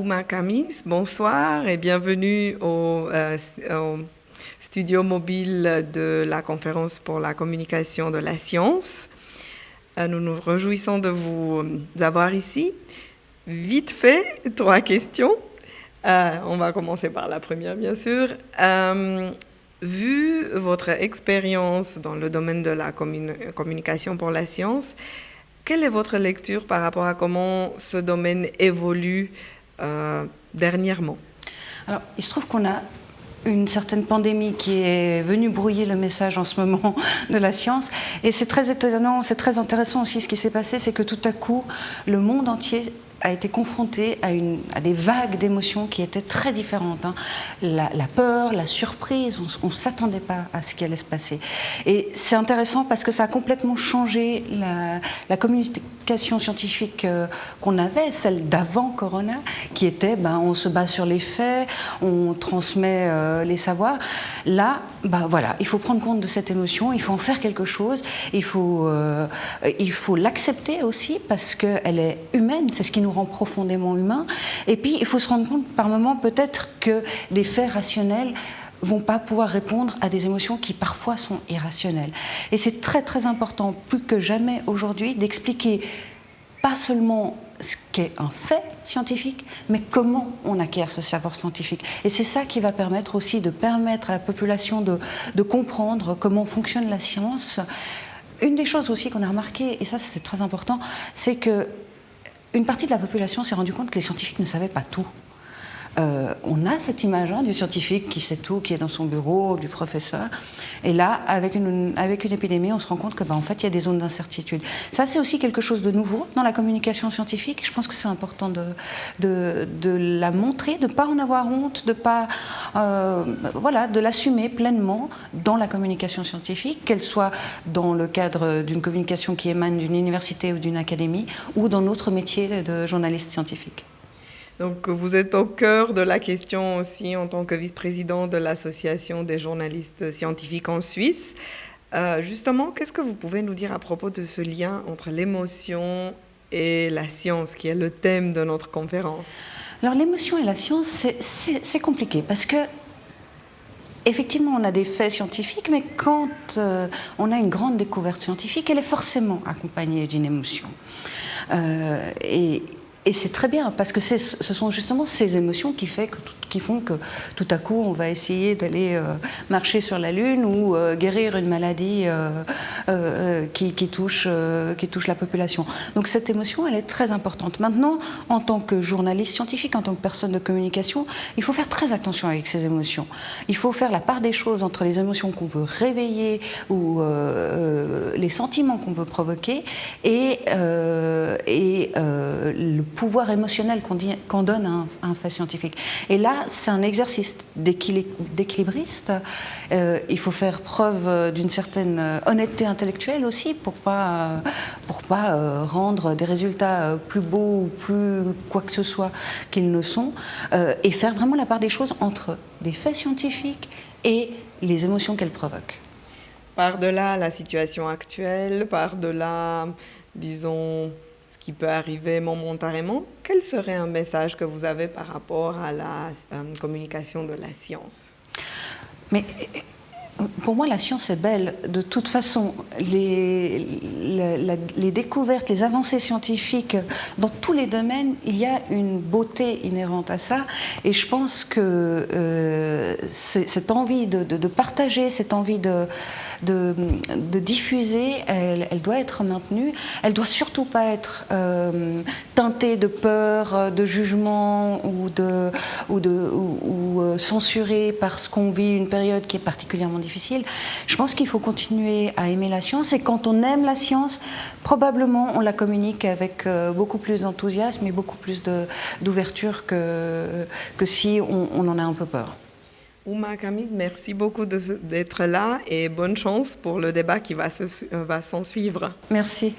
Ouma Kamis, bonsoir et bienvenue au studio mobile de la conférence pour la communication de la science. Nous nous réjouissons de vous avoir ici. Vite fait, 3 questions. On va commencer par la première, bien sûr. Vu votre expérience dans le domaine de la communication pour la science, quelle est votre lecture par rapport à comment ce domaine évolue dernièrement? Alors, il se trouve qu'on a une certaine pandémie qui est venue brouiller le message en ce moment de la science. Et c'est très étonnant, c'est très intéressant aussi ce qui s'est passé, c'est que tout à coup, le monde entier a été confronté à des vagues d'émotions qui étaient très différentes. La peur, la surprise, on ne s'attendait pas à ce qui allait se passer. Et c'est intéressant parce que ça a complètement changé la communication scientifique qu'on avait, celle d'avant Corona, qui était on se base sur les faits, on transmet les savoirs. Là, voilà, il faut prendre compte de cette émotion, il faut en faire quelque chose, il faut l'accepter aussi parce qu'elle est humaine, c'est ce qui nous rend profondément humains. Et puis, il faut se rendre compte par moments peut-être que des faits rationnels vont pas pouvoir répondre à des émotions qui parfois sont irrationnelles. Et c'est très très important, plus que jamais aujourd'hui, d'expliquer pas seulement ce qu'est un fait scientifique, mais comment on acquiert ce savoir scientifique. Et c'est ça qui va permettre aussi de permettre à la population de comprendre comment fonctionne la science. Une des choses aussi qu'on a remarqué, et ça c'est très important, c'est que une partie de la population s'est rendue compte que les scientifiques ne savaient pas tout. On a cette image du scientifique qui sait tout, qui est dans son bureau, du professeur. Et là, avec une épidémie, on se rend compte que, en fait, il y a des zones d'incertitude. Ça, c'est aussi quelque chose de nouveau dans la communication scientifique. Je pense que c'est important de la montrer, de ne pas en avoir honte, de l'assumer pleinement dans la communication scientifique, qu'elle soit dans le cadre d'une communication qui émane d'une université ou d'une académie, ou dans notre métier de journaliste scientifique. Donc, vous êtes au cœur de la question aussi en tant que vice-président de l'Association des journalistes scientifiques en Suisse. Justement, qu'est-ce que vous pouvez nous dire à propos de ce lien entre l'émotion et la science, qui est le thème de notre conférence? Alors, l'émotion et la science, c'est compliqué parce que effectivement, on a des faits scientifiques, mais quand on a une grande découverte scientifique, elle est forcément accompagnée d'une émotion. Et c'est très bien, parce que ce sont justement ces émotions qui font que tout à coup, on va essayer d'aller marcher sur la Lune ou guérir une maladie qui touche la population. Donc cette émotion, elle est très importante. Maintenant, en tant que journaliste scientifique, en tant que personne de communication, il faut faire très attention avec ces émotions. Il faut faire la part des choses entre les émotions qu'on veut réveiller ou les sentiments qu'on veut provoquer et le pouvoir émotionnel qu'on donne à un fait scientifique. Et là, c'est un exercice d'équilibriste. Il faut faire preuve d'une certaine honnêteté intellectuelle aussi pour pas rendre des résultats plus beaux ou plus quoi que ce soit qu'ils ne sont, et faire vraiment la part des choses entre des faits scientifiques et les émotions qu'elles provoquent. Par-delà la situation actuelle, par-delà, disons, qui peut arriver momentanément, quel serait un message que vous avez par rapport à la communication de la science? Mais pour moi, la science est belle. De toute façon, les découvertes, les avancées scientifiques, dans tous les domaines, il y a une beauté inhérente à ça. Et je pense que cette envie de partager, cette envie de diffuser, elle doit être maintenue. Elle doit surtout pas être teintée de peur, de jugement ou censurée parce qu'on vit une période qui est particulièrement difficile. Je pense qu'il faut continuer à aimer la science, et quand on aime la science, probablement on la communique avec beaucoup plus d'enthousiasme et beaucoup plus d'ouverture que si on en a un peu peur. Ouma Kamis, merci beaucoup d'être là et bonne chance pour le débat qui va s'en suivre. Merci.